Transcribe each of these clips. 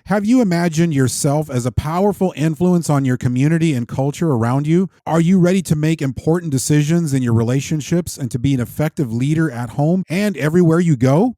Have you imagined yourself as a powerful influence on your community and culture around you? Are you ready to make important decisions in your relationships and to be an effective leader at home and everywhere you go?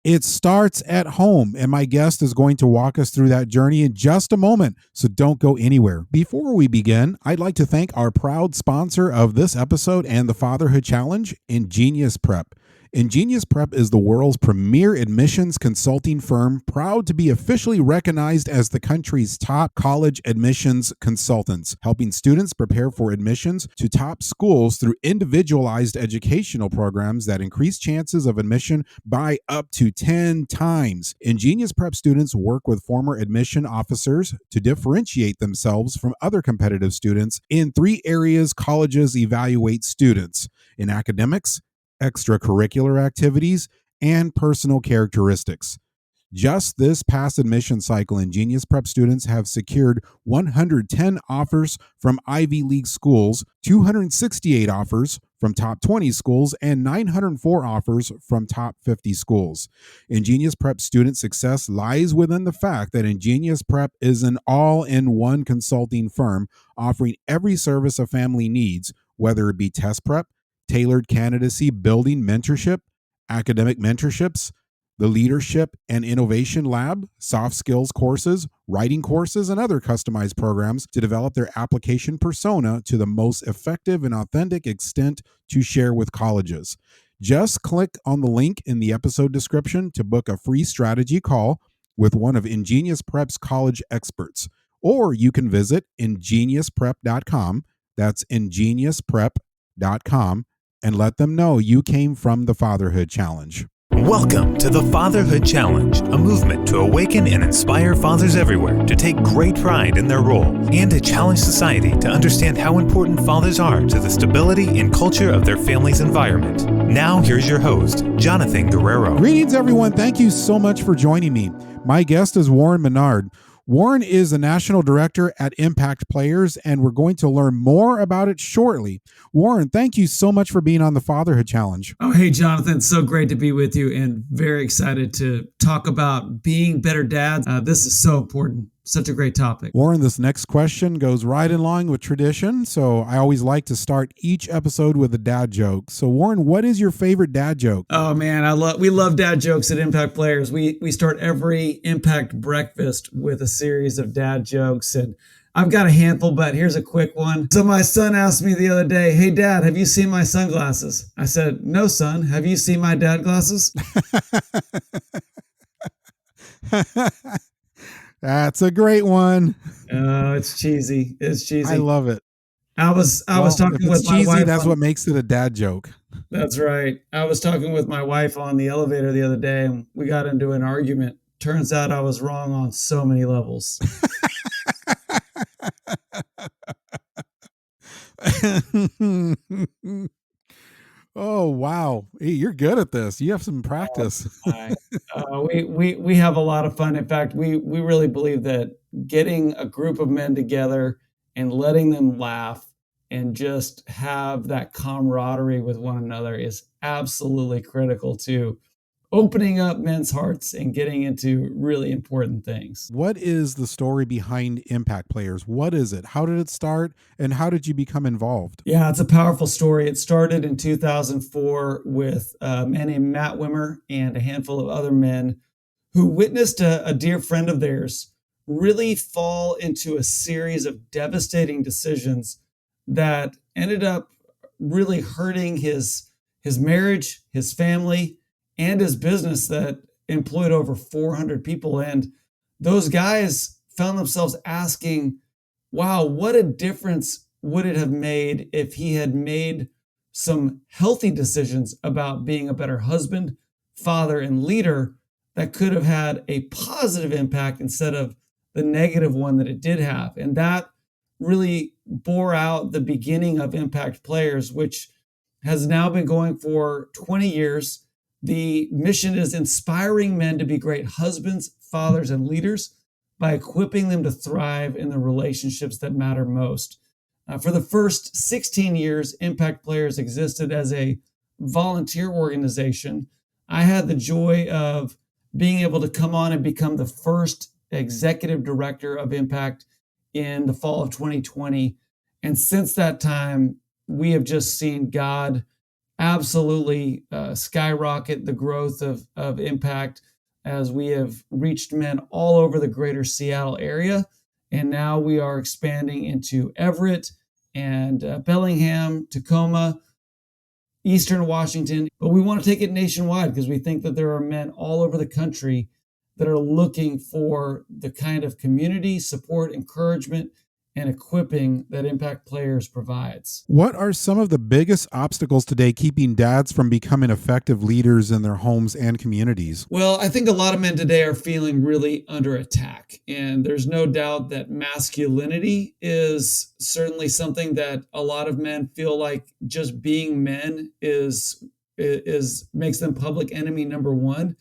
It starts at home, and my guest is going to walk us through that journey in just a moment, so don't go anywhere. Before we begin, I'd like to thank our proud sponsor of this episode and the Fatherhood Challenge, Ingenious Prep. Ingenious Prep is the world's premier admissions consulting firm, proud to be officially recognized as the country's top college admissions consultants, helping students prepare for admissions to top schools through individualized educational programs that increase chances of admission by up to 10 times. Ingenious Prep students work with former admission officers to differentiate themselves from other competitive students in 3 areas colleges evaluate students: in academics, extracurricular activities, and personal characteristics. Just this past admission cycle, Ingenious Prep students have secured 110 offers from Ivy League schools, 268 offers from top 20 schools, and 904 offers from top 50 schools. Ingenious Prep student success lies within the fact that Ingenious Prep is an all-in-one consulting firm offering every service a family needs, whether it be test prep, tailored candidacy building mentorship, academic mentorships, the Leadership and Innovation Lab, soft skills courses, writing courses, and other customized programs to develop their application persona to the most effective and authentic extent to share with colleges. Just click on the link in the episode description to book a free strategy call with one of Ingenious Prep's college experts, or you can visit ingeniusprep.com. That's ingeniusprep.com. And let them know you came from the Fatherhood Challenge. Welcome to the Fatherhood Challenge, a movement to awaken and inspire fathers everywhere to take great pride in their role and to challenge society to understand how important fathers are to the stability and culture of their family's environment. Now, here's your host, Jonathan Guerrero. Greetings, everyone. Thank you so much for joining me. My guest is Warren Mainard. Warren is the national director at Impact Players, and we're going to learn more about it shortly. Warren, thank you so much for being on the Fatherhood Challenge. Oh, hey, Jonathan. It's so great to be with you and very excited to talk about being better dads. This is so important. Such a great topic. Warren, this next question goes right in line with tradition, so I always like to start each episode with a dad joke. So, Warren, what is your favorite dad joke? Oh, man, we love dad jokes at Impact Players. We start every Impact breakfast with a series of dad jokes, and I've got a handful, but here's a quick one. So my son asked me the other day, "Hey, Dad, have you seen my sunglasses?" I said, "No, son. Have you seen my dad glasses?" That's a great one. Oh, it's cheesy. It's cheesy. I love it. I was talking with my wife. That's what makes it a dad joke. That's right. I was talking with my wife on the elevator the other day, and we got into an argument. Turns out I was wrong on so many levels. Oh, wow. Hey, you're good at this. You have some practice. We have a lot of fun. In fact, we really believe that getting a group of men together and letting them laugh and just have that camaraderie with one another is absolutely critical to opening up men's hearts and getting into really important things. What is the story behind Impact Players? What is it? How did it start? And how did you become involved? Yeah, it's a powerful story. It started in 2004 with a man named Matt Wimmer and a handful of other men who witnessed a dear friend of theirs really fall into a series of devastating decisions that ended up really hurting his marriage, his family, and his business that employed over 400 people. And those guys found themselves asking, wow, what a difference would it have made if he had made some healthy decisions about being a better husband, father, and leader that could have had a positive impact instead of the negative one that it did have. And that really bore out the beginning of Impact Players, which has now been going for 20 years. The mission is inspiring men to be great husbands, fathers, and leaders by equipping them to thrive in the relationships that matter most. For the first 16 years, Impact Players existed as a volunteer organization. I had the joy of being able to come on and become the first executive director of Impact in the fall of 2020. And since that time, we have just seen God absolutely skyrocket the growth of Impact as we have reached men all over the greater Seattle area. And now we are expanding into Everett and Bellingham, Tacoma, Eastern Washington, but we want to take it nationwide because we think that there are men all over the country that are looking for the kind of community support, encouragement, and equipping that Impact Players provides. What are some of the biggest obstacles today keeping dads from becoming effective leaders in their homes and communities? Well, I think a lot of men today are feeling really under attack. And there's no doubt that masculinity is certainly something that a lot of men feel like just being men is makes them public enemy number one.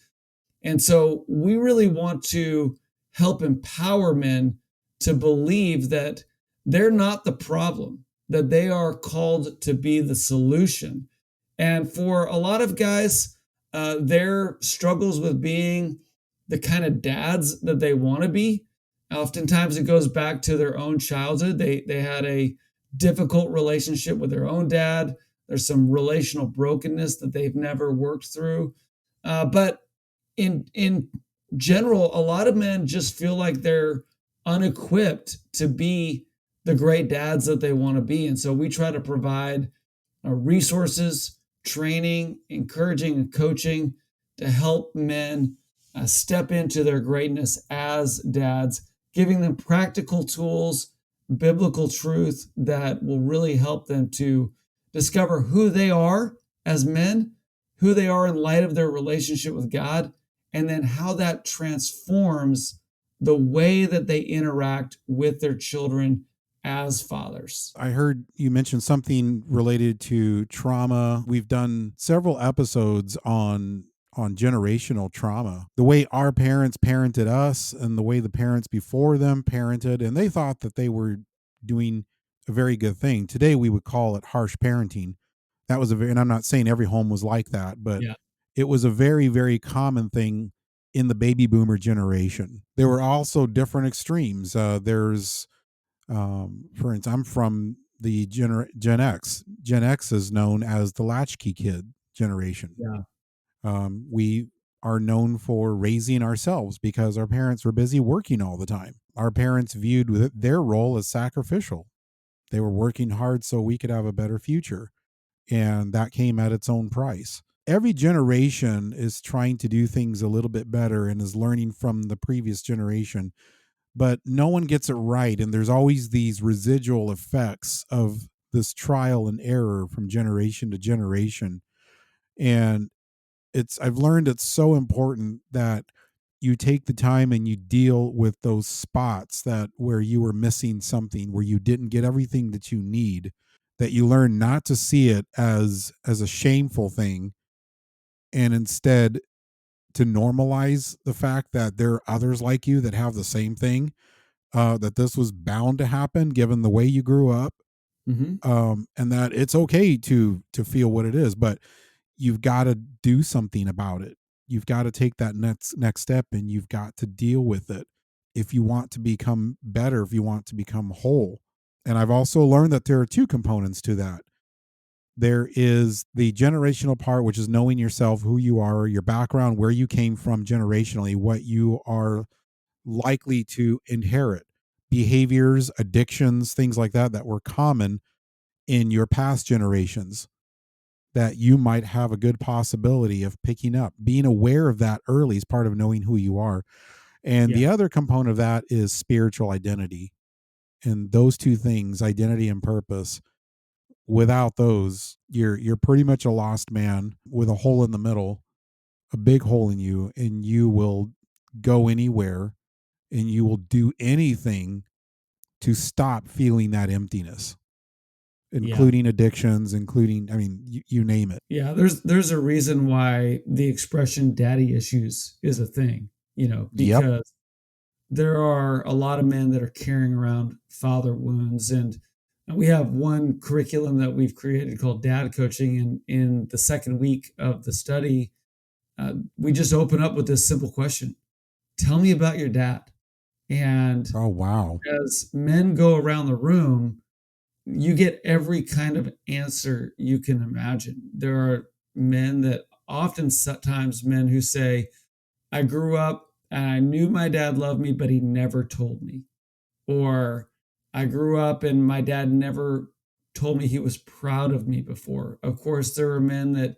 And so we really want to help empower men to believe that they're not the problem, that they are called to be the solution. And for a lot of guys, their struggles with being the kind of dads that they want to be, oftentimes it goes back to their own childhood. They had a difficult relationship with their own dad. There's some relational brokenness that they've never worked through. But in general, a lot of men just feel like they're unequipped to be the great dads that they want to be. And so we try to provide resources, training, encouraging, and coaching to help men step into their greatness as dads, giving them practical tools, biblical truth that will really help them to discover who they are as men, who they are in light of their relationship with God, and then how that transforms the way that they interact with their children as fathers. I heard you mention something related to trauma. We've done several episodes on generational trauma, the way our parents parented us and the way the parents before them parented, and they thought that they were doing a very good thing. Today we would call it harsh parenting. That was and I'm not saying every home was like that, but Yeah. it was a very, very common thing in the baby boomer generation. There were also different extremes. There's for instance, I'm from the Gen X. Gen X is known as the latchkey kid generation. Yeah. We are known for raising ourselves because our parents were busy working all the time. Our parents viewed their role as sacrificial. They were working hard so we could have a better future, and that came at its own price. Every generation is trying to do things a little bit better and is learning from the previous generation, but no one gets it right. And there's always these residual effects of this trial and error from generation to generation. And I've learned it's so important that you take the time and you deal with those spots that where you were missing something, where you didn't get everything that you need, that you learn not to see it as a shameful thing, and instead to normalize the fact that there are others like you that have the same thing, that this was bound to happen given the way you grew up, Mm-hmm. and that it's okay to feel what it is, but you've got to do something about it. You've got to take that next step, and you've got to deal with it if you want to become better, if you want to become whole. And I've also learned that there are two components to that. There is the generational part, which is knowing yourself, who you are, your background, where you came from generationally, what you are likely to inherit, behaviors, addictions, things like that that were common in your past generations that you might have a good possibility of picking up. Being aware of that early is part of knowing who you are. And the Yeah. other component of that is spiritual identity. And those two things, identity and purpose, without those, you're pretty much a lost man with a hole in the middle, a big hole in you, and you will go anywhere and you will do anything to stop feeling that emptiness, Yeah. including addictions, including, I mean, you name it. Yeah. There's a reason why the expression daddy issues is a thing, Yep. because there are a lot of men that are carrying around father wounds. And we have one curriculum that we've created called Dad Coaching. And in the second week of the study, we just open up with this simple question: tell me about your dad. And Oh, wow. as men go around the room, you get every kind of answer you can imagine. There are men that often, sometimes men who say, I grew up and I knew my dad loved me, but he never told me. Or I grew up and my dad never told me he was proud of me before. Of course, there were men that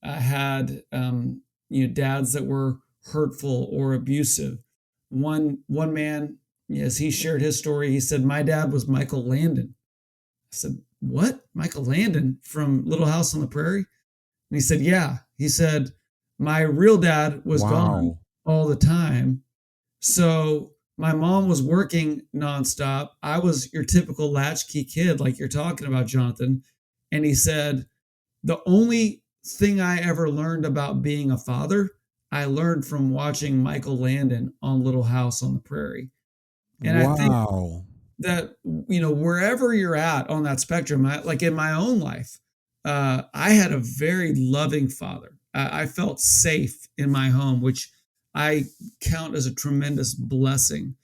had dads that were hurtful or abusive. One man, as he shared his story, he said, "My dad was Michael Landon." I said, "What? Michael Landon from Little House on the Prairie?" And he said, "Yeah." He said, "My real dad was gone Wow. all the time. So my mom was working nonstop. I was your typical latchkey kid, like you're talking about, Jonathan." And he said, "The only thing I ever learned about being a father, I learned from watching Michael Landon on Little House on the Prairie." And I think Wow. that, wherever you're at on that spectrum, like in my own life, I had a very loving father. I felt safe in my home, which I count as a tremendous blessing.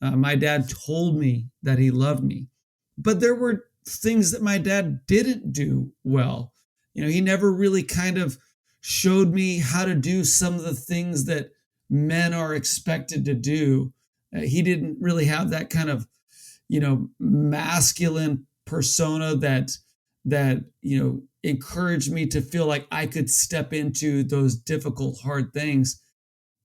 My dad told me that he loved me, but there were things that my dad didn't do well. He never really kind of showed me how to do some of the things that men are expected to do. He didn't really have that kind of, masculine persona that encouraged me to feel like I could step into those difficult, hard things.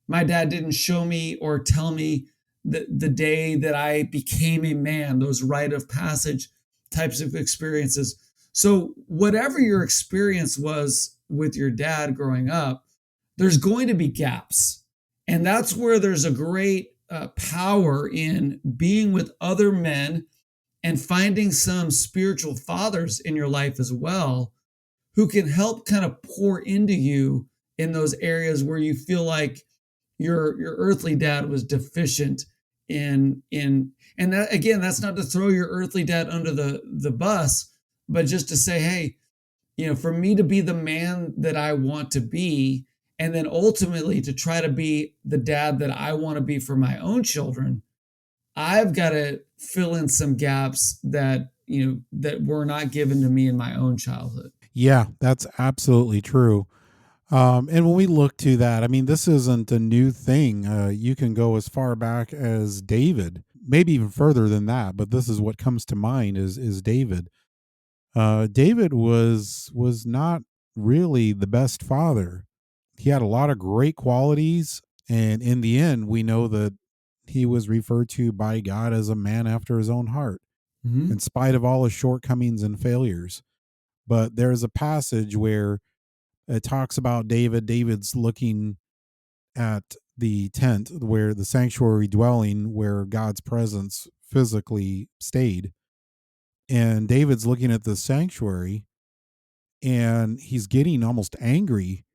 My dad didn't show me or tell me the day that I became a man, those rite of passage types of experiences. So, whatever your experience was with your dad growing up, there's going to be gaps. And that's where there's a great power in being with other men and finding some spiritual fathers in your life as well who can help kind of pour into you in those areas where you feel like your earthly dad was deficient in and that, again, that's not to throw your earthly dad under the bus, but just to say, hey, for me to be the man that I want to be, and then ultimately to try to be the dad that I want to be for my own children, I've got to fill in some gaps that were not given to me in my own childhood. Yeah, that's absolutely true. And when we look to that, I mean, this isn't a new thing. You can go as far back as David, maybe even further than that. But this is what comes to mind is David. David was not really the best father. He had a lot of great qualities, and in the end, we know that he was referred to by God as a man after his own heart, in Mm-hmm. spite of all his shortcomings and failures. But there's a passage where it talks about David. David's looking at the tent where the sanctuary dwelling where God's presence physically stayed. And David's looking at the sanctuary and he's getting almost angry.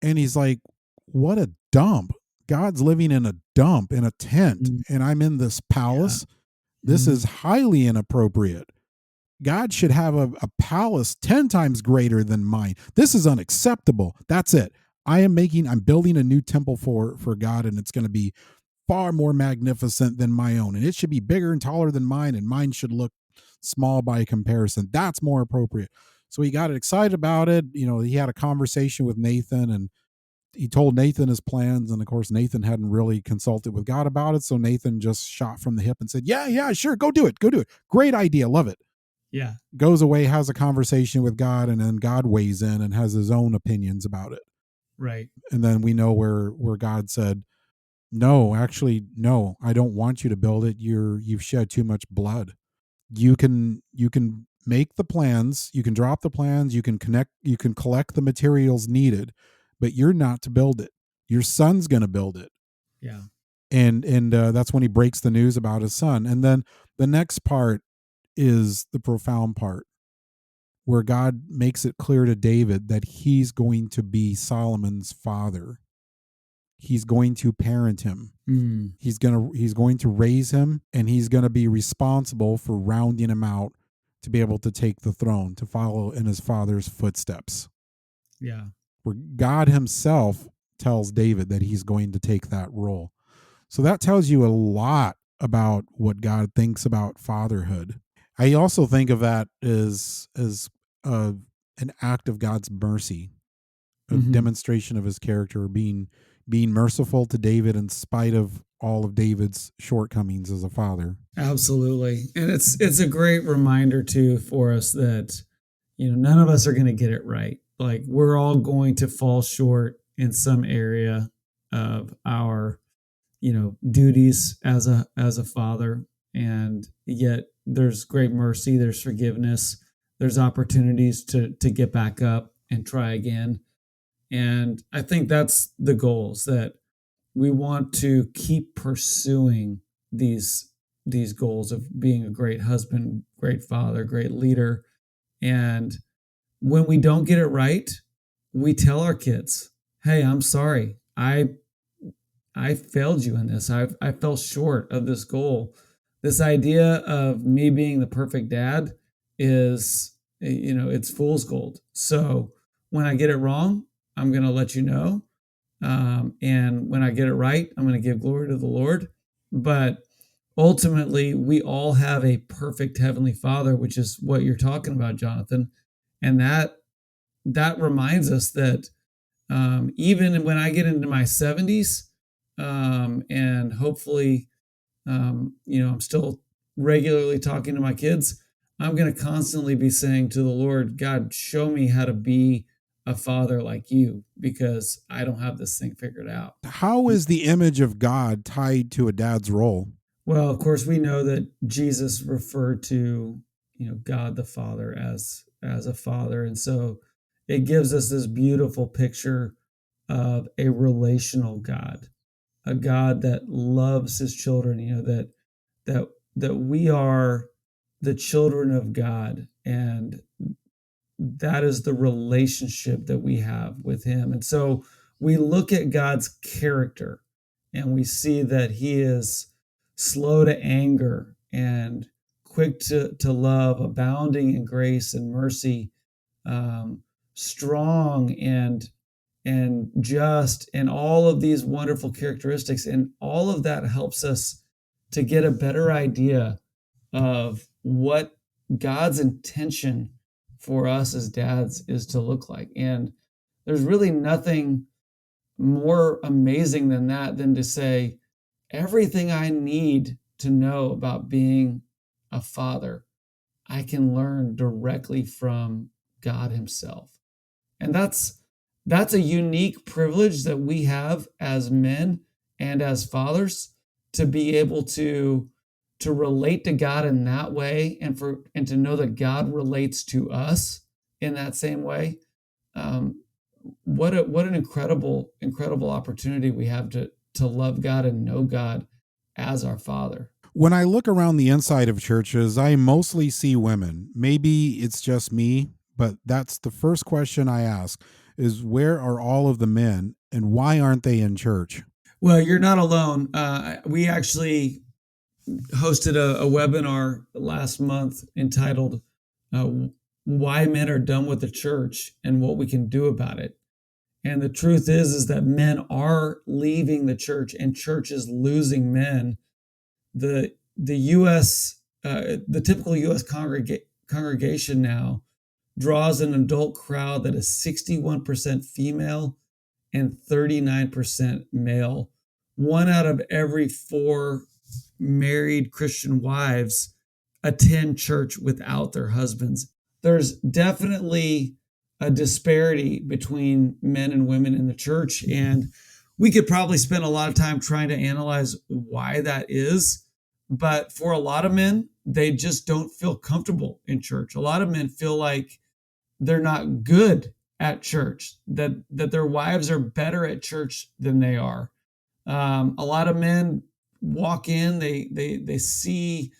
And he's like, what a dump. God's living in a dump in a tent, Mm-hmm. and I'm in this Yeah. palace. This Mm-hmm. is highly inappropriate. God should have a palace 10 times greater than mine. This is unacceptable. That's it. I'm building a new temple for God, and it's going to be far more magnificent than my own. And it should be bigger and taller than mine, and mine should look small by comparison. That's more appropriate. So he got excited about it. He had a conversation with Nathan, and he told Nathan his plans. And of course, Nathan hadn't really consulted with God about it. So Nathan just shot from the hip and said, yeah, yeah, sure. Go do it. Go do it. Great idea. Love it. Yeah. Goes away, has a conversation with God, and then God weighs in and has his own opinions about it. Right. And then we know where God said, no, actually, no, I don't want you to build it. You've shed too much blood. You can make the plans, you can drop the plans, you can collect the materials needed, but you're not to build it. Your son's going to build it. Yeah. And that's when he breaks the news about his son. And then the next part is the profound part, where God makes it clear to David that he's going to be Solomon's father. He's going to parent him. Mm. He's going to raise him, and he's going to be responsible for rounding him out to be able to take the throne, to follow in his father's footsteps. Yeah. Where God himself tells David that he's going to take that role. So that tells you a lot about what God thinks about fatherhood. I also think of that as uh, an act of God's mercy, a Mhm. demonstration of his character, being merciful to David in spite of all of David's shortcomings as a father. Absolutely. And it's a great reminder too for us that none of us are going to get it right. Like we're all going to fall short in some area of our, duties as a father, and yet there's great mercy, there's forgiveness, there's opportunities to get back up and try again. And I think that's the goals that we want to keep pursuing these goals of being a great husband, great father, great leader. And when we don't get it right, we tell our kids, "Hey, I'm sorry. I failed you in this. I fell short of this goal." This idea of me being the perfect dad is, it's fool's gold. So when I get it wrong, I'm going to let you know, and when I get it right, I'm going to give glory to the Lord. But ultimately, we all have a perfect heavenly Father, which is what you're talking about, Jonathan. And that reminds us that, even when I get into my 70s, and hopefully, I'm still regularly talking to my kids, I'm going to constantly be saying to the Lord, "God, show me how to be a father like you, because I don't have this thing figured out." How is the image of God tied to a dad's role? Well, of course, we know that Jesus referred to, God the Father as a father, and so it gives us this beautiful picture of a relational God, a God that loves his children. That that we are the children of God, and that is the relationship that we have with him. And so we look at God's character and we see that he is slow to anger and quick to love, abounding in grace and mercy, strong and just, and all of these wonderful characteristics. And all of that helps us to get a better idea of what God's intention for us as dads is to look like. And there's really nothing more amazing than that, than to say, everything I need to know about being a father, I can learn directly from God himself. And that's a unique privilege that we have as men and as fathers, to be able to relate to God in that way, and to know that God relates to us in that same way. Um, what an incredible opportunity we have to love God and know God as our Father. When I look around the inside of churches, I mostly see women. Maybe it's just me, but that's the first question I ask is where are all of the men and why aren't they in church? Well, you're not alone. We actually hosted a webinar last month entitled, uh, "Why Men Are Done with the Church and What We Can Do About It." And the truth is that men are leaving the church, and church is losing men. The U.S. The typical U.S. congregation now draws an adult crowd that is 61% female and 39% male. One out of every four married Christian wives attend church without their husbands. There's definitely a disparity between men and women in the church. And we could probably spend a lot of time trying to analyze why that is. But for a lot of men, they just don't feel comfortable in church. A lot of men feel like they're not good at church, that their wives are better at church than they are. A lot of men walk in, they see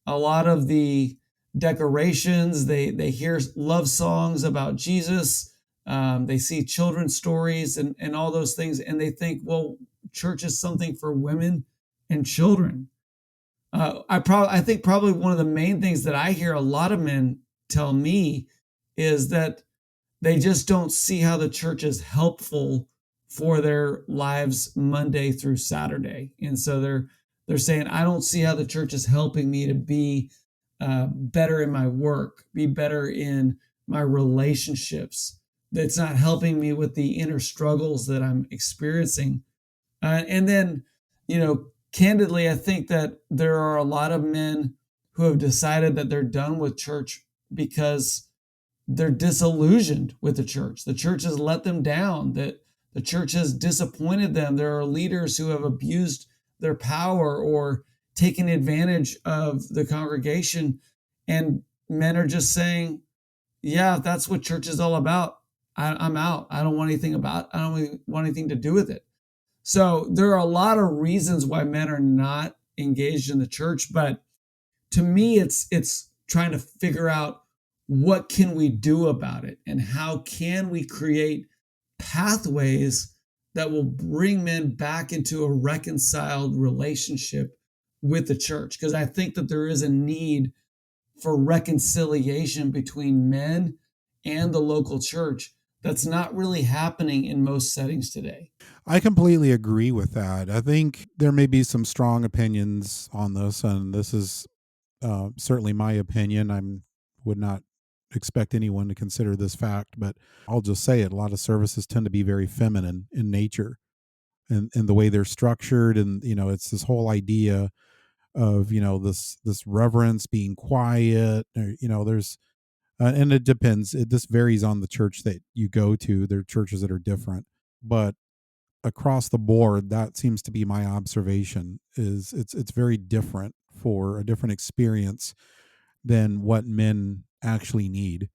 a lot of the decorations, they hear love songs about Jesus, they see children's stories and all those things, and they think, well, church is something for women and children. I think probably one of the main things that I hear a lot of men tell me is that they just don't see how the church is helpful for their lives Monday through Saturday. And so they're saying, I don't see how the church is helping me to be better in my work, be better in my relationships. That's not helping me with the inner struggles that I'm experiencing. And then, candidly, I think that there are a lot of men who have decided that they're done with church because they're disillusioned with the church. The church has let them down, that the church has disappointed them. There are leaders who have abused their power or taken advantage of the congregation. And men are just saying, yeah, if that's what church is all about, I'm out. I don't want I don't want anything to do with it. So there are a lot of reasons why men are not engaged in the church, but to me, it's trying to figure out what can we do about it and how can we create pathways that will bring men back into a reconciled relationship with the church. Because I think that there is a need for reconciliation between men and the local church that's not really happening in most settings today. I completely agree with that. I think there may be some strong opinions on this, and this is certainly my opinion. I would not expect anyone to consider this fact, but I'll just say it. A lot of services tend to be very feminine in nature and the way they're structured. And, it's this whole idea of, this reverence, being quiet, or, there's, and it depends. This varies on the church that you go to. There are churches that are different, but across the board, that seems to be my observation. Is it's very different, for a different experience than what men actually need.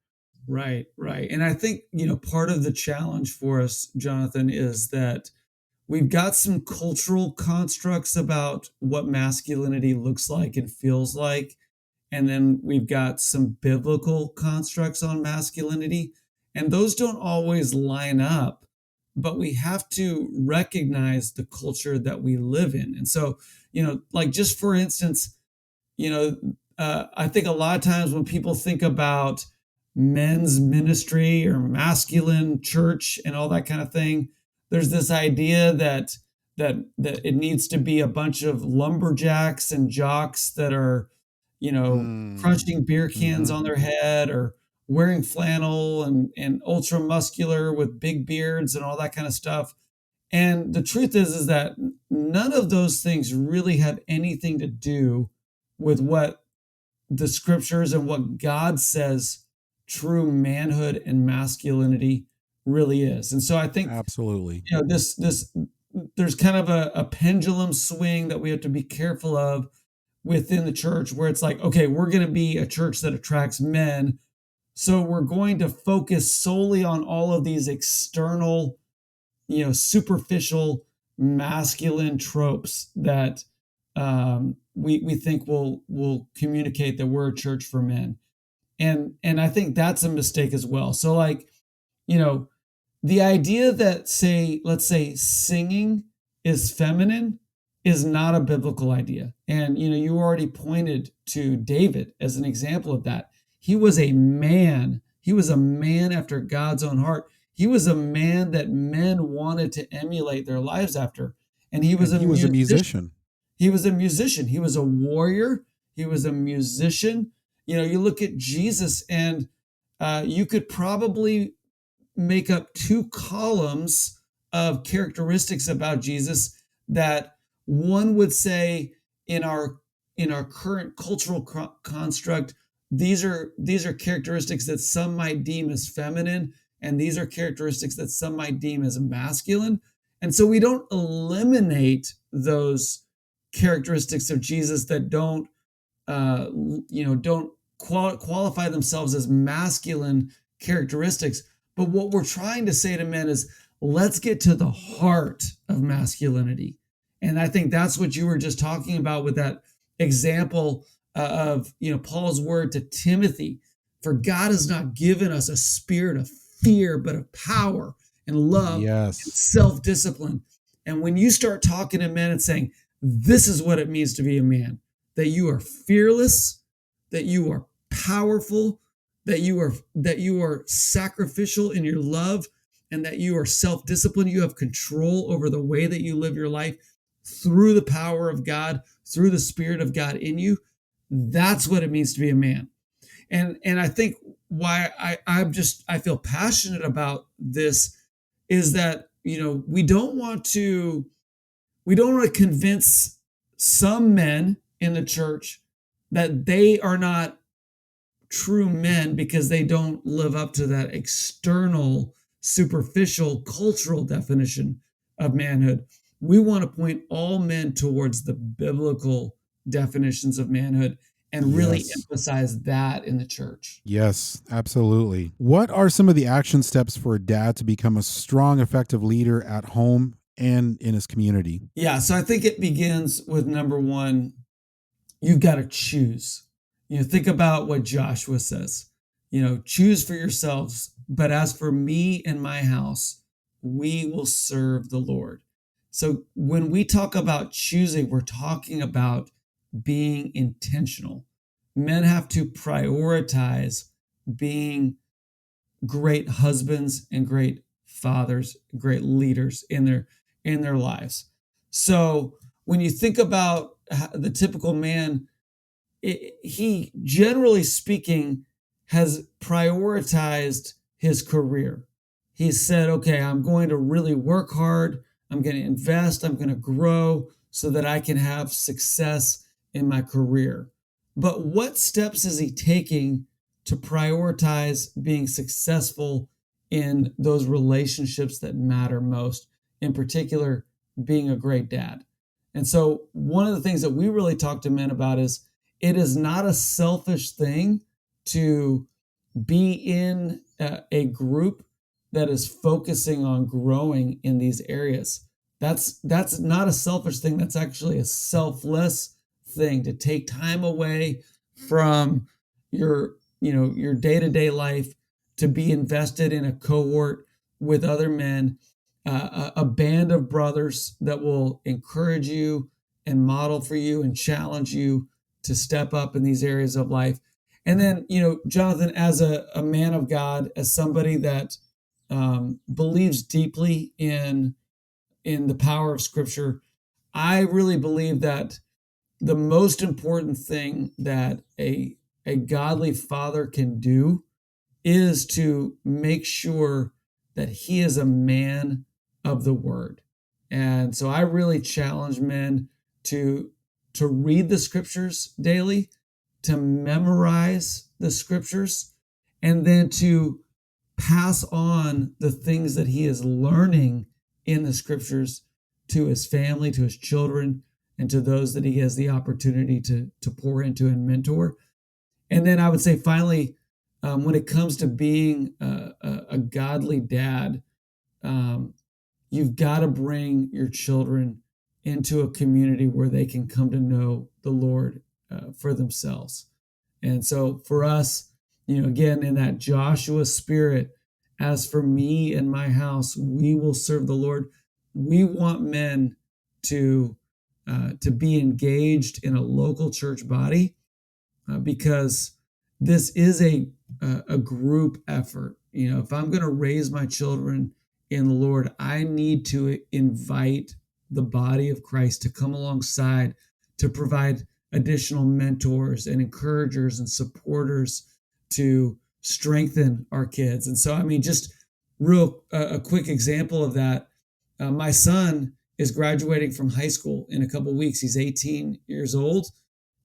Right, right. And I think, part of the challenge for us, Jonathan, is that we've got some cultural constructs about what masculinity looks like and feels like. And then we've got some biblical constructs on masculinity. And those don't always line up, but we have to recognize the culture that we live in. And so, like just for instance, I think a lot of times when people think about men's ministry or masculine church and all that kind of thing, there's this idea that it needs to be a bunch of lumberjacks and jocks that are, crunching beer cans on their head or wearing flannel and ultra muscular with big beards and all that kind of stuff. And the truth is that none of those things really have anything to do with what the scriptures and what God says true manhood and masculinity really is. And so I think Absolutely. this there's kind of a pendulum swing that we have to be careful of within the church, where it's like, okay, we're going to be a church that attracts men, so we're going to focus solely on all of these external, superficial masculine tropes that we think will communicate that we're a church for men. And I think that's a mistake as well. So like, the idea that let's say singing is feminine is not a biblical idea. And you already pointed to David as an example of that. He was a man. He was a man after God's own heart. He was a man that men wanted to emulate their lives after. And he was a musician. He was a musician. He was a warrior. He was a musician. You look at Jesus, and you could probably make up 2 columns of characteristics about Jesus that one would say in our current cultural construct, these are characteristics that some might deem as feminine, and these are characteristics that some might deem as masculine. And so we don't eliminate those characteristics of Jesus that don't qualify themselves as masculine characteristics. But what we're trying to say to men is, let's get to the heart of masculinity. And I think that's what you were just talking about with that example of Paul's word to Timothy. For God has not given us a spirit of fear, but of power and love and self-discipline. And when you start talking to men and saying, this is what it means to be a man, that you are fearless, that you are powerful, that you are sacrificial in your love, and that you are self-disciplined. You have control over the way that you live your life through the power of God, through the Spirit of God in you. That's what it means to be a man. And I think why I feel passionate about this is that, we don't want to convince some men in the church that they are not true men because they don't live up to that external, superficial, cultural definition of manhood. We want to point all men towards the biblical definitions of manhood and really emphasize that in the church. Yes, absolutely. What are some of the action steps for a dad to become a strong, effective leader at home and in his community? Yeah, so I think it begins with number one, you've got to choose. Think about what Joshua says. Choose for yourselves, but as for me and my house, we will serve the Lord. So when we talk about choosing, we're talking about being intentional. Men have to prioritize being great husbands and great fathers, great leaders in their lives. So when you think about the typical man, he generally speaking has prioritized his career. He said, okay, I'm going to really work hard. I'm going to invest. I'm going to grow so that I can have success in my career. But what steps is he taking to prioritize being successful in those relationships that matter most, in particular, being a great dad? And so one of the things that we really talk to men about is it is not a selfish thing to be in a group that is focusing on growing in these areas. That's not a selfish thing. That's actually a selfless thing, to take time away from your day-to-day life to be invested in a cohort with other men, a band of brothers that will encourage you and model for you and challenge you to step up in these areas of life. And then, Jonathan, as a man of God, as somebody that believes deeply in the power of Scripture, I really believe that the most important thing that a godly father can do is to make sure that he is a man of the Word. And so I really challenge men to read the Scriptures daily, to memorize the Scriptures, and then to pass on the things that he is learning in the Scriptures to his family, to his children, and to those that he has the opportunity to pour into and mentor. And then I would say finally, when it comes to being a godly dad, you've got to bring your children into a community where they can come to know the Lord for themselves. And so for us, again, in that Joshua spirit, as for me and my house, we will serve the Lord. We want men to be engaged in a local church body because this is a group effort. If I'm going to raise my children in the Lord, I need to invite the body of Christ to come alongside to provide additional mentors and encouragers and supporters to strengthen our kids. And so, just a quick example of that. My son is graduating from high school in a couple of weeks. He's 18 years old.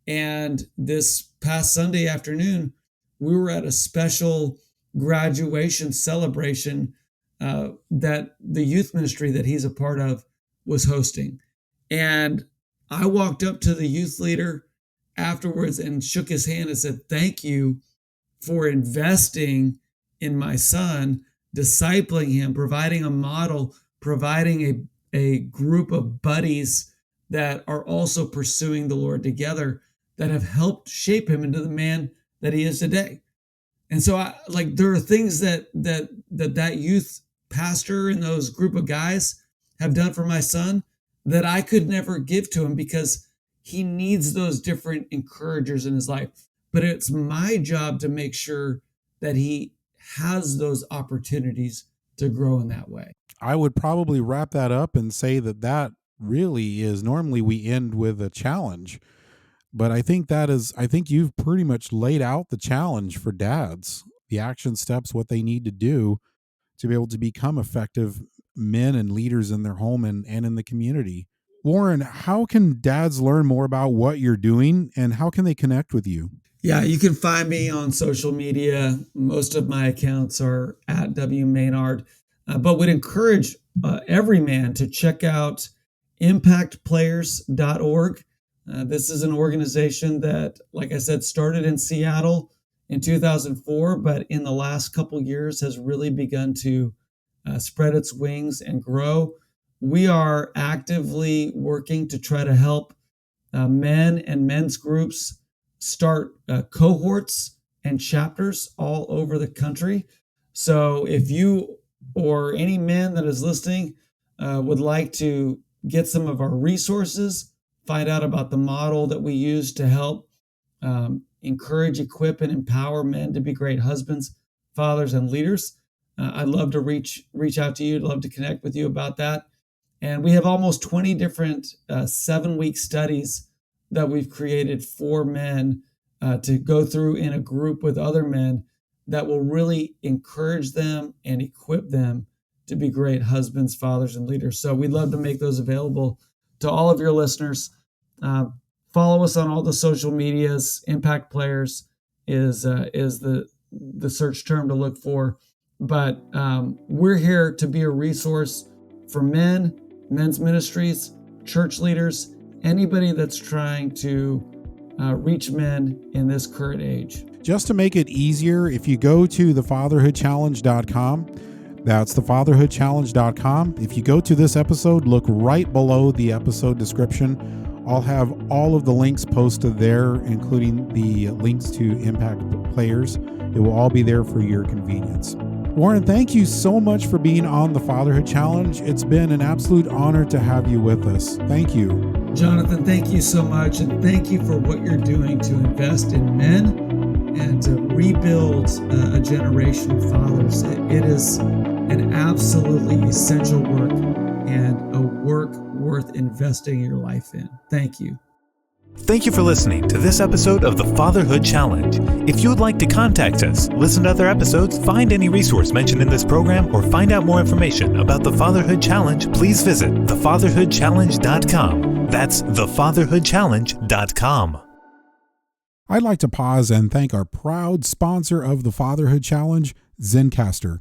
And this past Sunday afternoon, we were at a special graduation celebration that the youth ministry that he's a part of was hosting. And I walked up to the youth leader afterwards and shook his hand and said, "Thank you for investing in my son, discipling him, providing a model, providing a group of buddies that are also pursuing the Lord together, that have helped shape him into the man that he is today." And so there are things that youth pastor and those group of guys have done for my son that I could never give to him because he needs those different encouragers in his life. But it's my job to make sure that he has those opportunities to grow in that way. I would probably wrap that up and say that really is, normally we end with a challenge, but I think you've pretty much laid out the challenge for dads, the action steps, what they need to do to be able to become effective men and leaders in their home and in the community. Warren, how can dads learn more about what you're doing, and how can they connect with you? Yeah, you can find me on social media. Most of my accounts are at W Mainard, but would encourage every man to check out impactplayers.org. This is an organization that, like I said, started in Seattle in 2004, but in the last couple years has really begun to spread its wings and grow. We are actively working to try to help men and men's groups start cohorts and chapters all over the country. So if you or any man that is listening would like to get some of our resources, find out about the model that we use to help encourage, equip, and empower men to be great husbands, fathers, and leaders, I'd love to reach out to you. I'd love to connect with you about that. And we have almost 20 different 7-week studies that we've created for men to go through in a group with other men that will really encourage them and equip them to be great husbands, fathers, and leaders. So we'd love to make those available to all of your listeners. Follow us on all the social medias. Impact Players is the search term to look for. But we're here to be a resource for men, men's ministries, church leaders, anybody that's trying to reach men in this current age. Just to make it easier, if you go to thefatherhoodchallenge.com, that's thefatherhoodchallenge.com. If you go to this episode, look right below the episode description. I'll have all of the links posted there, including the links to Impact Players. It will all be there for your convenience. Warren, thank you so much for being on the Fatherhood Challenge. It's been an absolute honor to have you with us. Thank you. Jonathan, thank you so much. And thank you for what you're doing to invest in men and to rebuild a generation of fathers. It is an absolutely essential work and a work worth investing your life in. Thank you. Thank you for listening to this episode of the Fatherhood Challenge. If you would like to contact us, listen to other episodes, find any resource mentioned in this program, or find out more information about the Fatherhood Challenge, please visit thefatherhoodchallenge.com. That's thefatherhoodchallenge.com. I'd like to pause and thank our proud sponsor of the Fatherhood Challenge, Zencastr.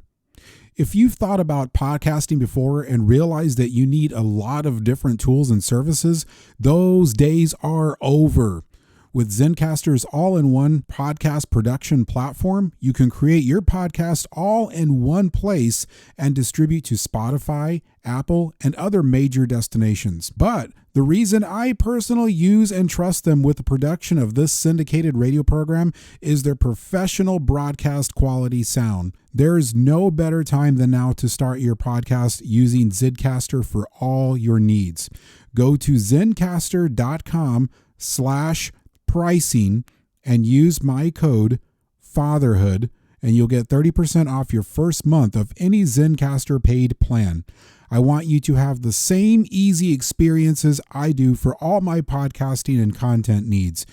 If you've thought about podcasting before and realized that you need a lot of different tools and services, those days are over. With Zencastr's all-in-one podcast production platform, you can create your podcast all in one place and distribute to Spotify, Apple, and other major destinations. But the reason I personally use and trust them with the production of this syndicated radio program is their professional broadcast quality sound. There is no better time than now to start your podcast using Zencastr for all your needs. Go to zencastr.com/pricing and use my code FATHERHOOD, and you'll get 30% off your first month of any Zencastr paid plan. I want you to have the same easy experiences I do for all my podcasting and content needs.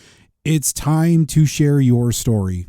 It's time to share your story.